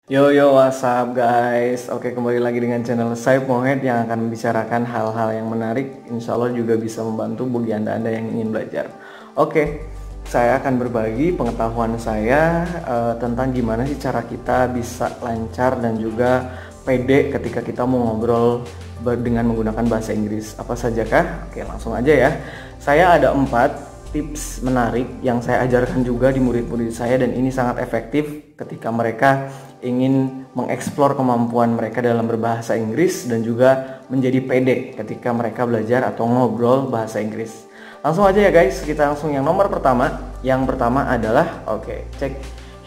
Yo yo, what's up guys? Oke, kembali lagi dengan channel Saif Mohed yang akan membicarakan hal-hal yang menarik. Insya Allah juga bisa membantu bagi anda yang ingin belajar. Oke, saya akan berbagi pengetahuan saya tentang gimana sih cara kita bisa lancar dan juga pede ketika kita mau ngobrol dengan menggunakan bahasa Inggris. Apa saja kah? Oke, langsung aja ya. Saya ada 4 tips menarik yang saya ajarkan juga di murid-murid saya, dan ini sangat efektif ketika mereka ingin mengeksplor kemampuan mereka dalam berbahasa Inggris dan juga menjadi pede ketika mereka belajar atau ngobrol bahasa Inggris. Langsung aja ya guys, kita langsung yang nomor pertama. Yang pertama adalah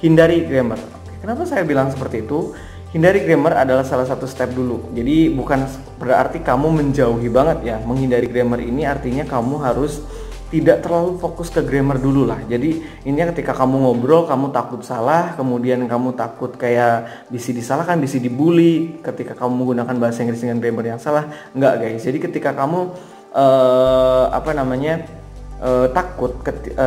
hindari grammar. Kenapa saya bilang seperti itu? Hindari grammar adalah salah satu step dulu. Jadi bukan berarti kamu menjauhi banget ya. Menghindari grammar ini artinya kamu harus tidak terlalu fokus ke grammar dulu lah. Jadi ini ketika kamu ngobrol, kamu takut salah, kemudian kamu takut kayak bisa disalahkan, bisa dibully ketika kamu menggunakan bahasa Inggris dengan grammar yang salah. Enggak guys. Jadi ketika kamu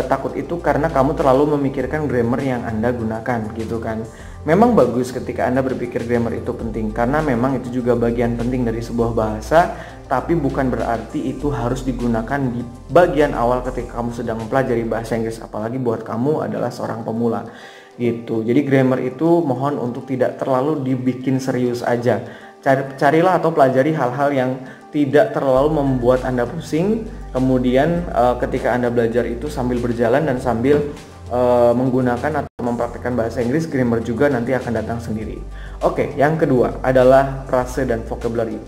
takut itu karena kamu terlalu memikirkan grammar yang Anda gunakan gitu kan. Memang bagus ketika Anda berpikir grammar itu penting, karena memang itu juga bagian penting dari sebuah bahasa, tapi bukan berarti itu harus digunakan di bagian awal ketika kamu sedang mempelajari bahasa Inggris, apalagi buat kamu adalah seorang pemula gitu. Jadi grammar itu mohon untuk tidak terlalu dibikin serius aja. Carilah atau pelajari hal-hal yang tidak terlalu membuat Anda pusing. Kemudian ketika Anda belajar itu sambil berjalan dan sambil menggunakan atau mempraktekkan bahasa Inggris, grammar juga nanti akan datang sendiri. Oke, yang kedua adalah frase dan vocabulary.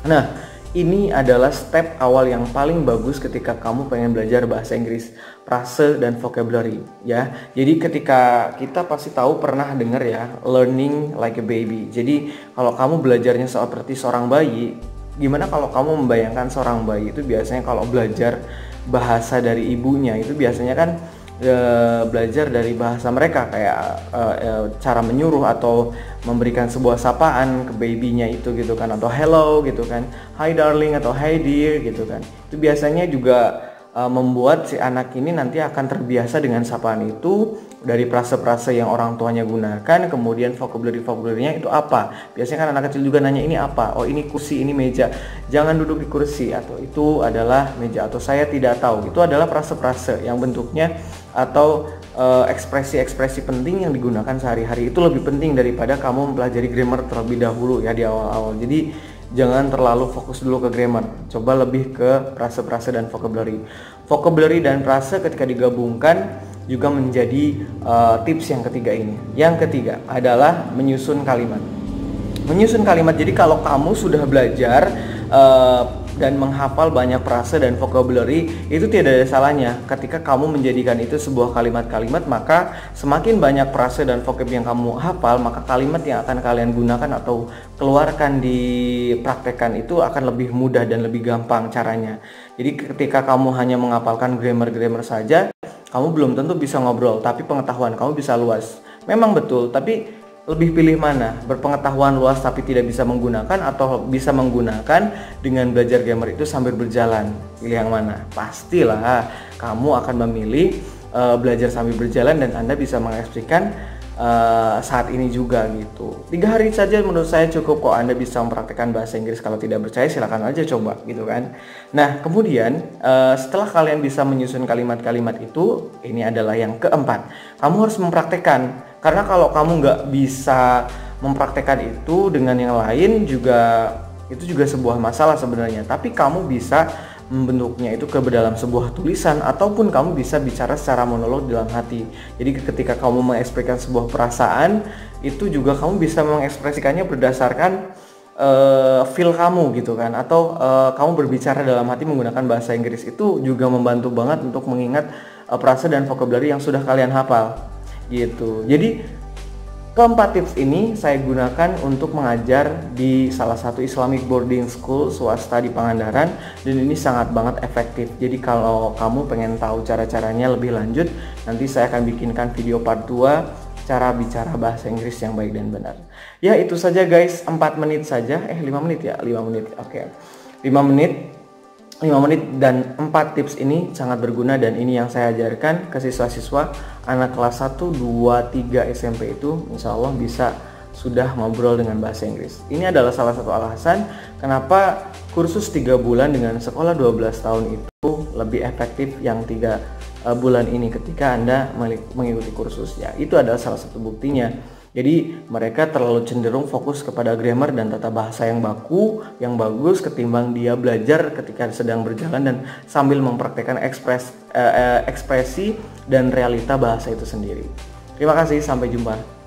Nah, ini adalah step awal yang paling bagus ketika kamu pengen belajar bahasa Inggris, frase dan vocabulary ya. Jadi ketika kita pasti tahu pernah dengar ya, learning like a baby. Jadi kalau kamu belajarnya seperti seorang bayi, gimana kalau kamu membayangkan seorang bayi itu biasanya kalau belajar bahasa dari ibunya itu biasanya kan belajar dari bahasa mereka, kayak cara menyuruh atau memberikan sebuah sapaan ke babynya itu gitu kan, atau hello gitu kan, hi darling atau hi dear gitu kan. Itu biasanya juga membuat si anak ini nanti akan terbiasa dengan sapaan itu dari frase-frase yang orang tuanya gunakan. Kemudian vocabulary-nya itu apa? Biasanya kan anak kecil juga nanya, ini apa? Oh, ini kursi, ini meja. Jangan duduk di kursi, atau itu adalah meja, atau saya tidak tahu. Itu adalah frase-frase yang bentuknya atau ekspresi-ekspresi penting yang digunakan sehari-hari. Itu lebih penting daripada kamu mempelajari grammar terlebih dahulu ya di awal-awal. Jadi jangan terlalu fokus dulu ke grammar, coba lebih ke frase-frase dan vocabulary. Vocabulary dan frase ketika digabungkan juga menjadi tips yang ketiga ini. Yang ketiga adalah menyusun kalimat. Menyusun kalimat, jadi kalau kamu sudah belajar dan menghafal banyak frase dan vocabulary, itu tidak ada salahnya ketika kamu menjadikan itu sebuah kalimat-kalimat. Maka semakin banyak frase dan vocab yang kamu hafal, maka kalimat yang akan kalian gunakan atau keluarkan dipraktekkan itu akan lebih mudah dan lebih gampang caranya. Jadi ketika kamu hanya menghafalkan grammar-grammar saja, kamu belum tentu bisa ngobrol, tapi pengetahuan kamu bisa luas. Memang betul, tapi lebih pilih mana? Berpengetahuan luas tapi tidak bisa menggunakan, atau bisa menggunakan dengan belajar grammar itu sambil berjalan? Pilih yang mana? Pastilah kamu akan memilih belajar sambil berjalan, dan Anda bisa mengekspresikan saat ini juga gitu. 3 hari saja menurut saya cukup kok Anda bisa mempraktekkan bahasa Inggris. Kalau tidak percaya silakan aja coba gitu kan. Nah kemudian setelah kalian bisa menyusun kalimat-kalimat itu, ini adalah yang keempat, kamu harus mempraktekkan. Karena kalau kamu nggak bisa mempraktekkan itu dengan yang lain juga, itu juga sebuah masalah sebenarnya. Tapi kamu bisa membentuknya itu ke dalam sebuah tulisan, ataupun kamu bisa bicara secara monolog dalam hati. Jadi ketika kamu mengekspresikan sebuah perasaan, itu juga kamu bisa mengekspresikannya berdasarkan feel kamu gitu kan, atau kamu berbicara dalam hati menggunakan bahasa Inggris. Itu juga membantu banget untuk mengingat frase dan vocabulary yang sudah kalian hafal gitu. Jadi keempat tips ini saya gunakan untuk mengajar di salah satu Islamic boarding school swasta di Pangandaran, dan ini sangat banget efektif. Jadi kalau kamu pengen tahu cara-caranya lebih lanjut, nanti saya akan bikinkan video part 2 cara bicara bahasa Inggris yang baik dan benar. Ya itu saja guys, 4 menit saja, 5 menit ya, 5 menit. Oke. 5 menit dan 4 tips ini sangat berguna, dan ini yang saya ajarkan ke siswa-siswa anak kelas 1, 2, 3 SMP itu insya Allah bisa sudah ngobrol dengan bahasa Inggris. Ini adalah salah satu alasan kenapa kursus 3 bulan dengan sekolah 12 tahun itu lebih efektif yang 3 bulan ini ketika Anda mengikuti kursus ya. Itu adalah salah satu buktinya. Jadi mereka terlalu cenderung fokus kepada grammar dan tata bahasa yang baku, yang bagus ketimbang dia belajar ketika sedang berjalan dan sambil mempraktekkan ekspresi dan realita bahasa itu sendiri. Terima kasih, sampai jumpa.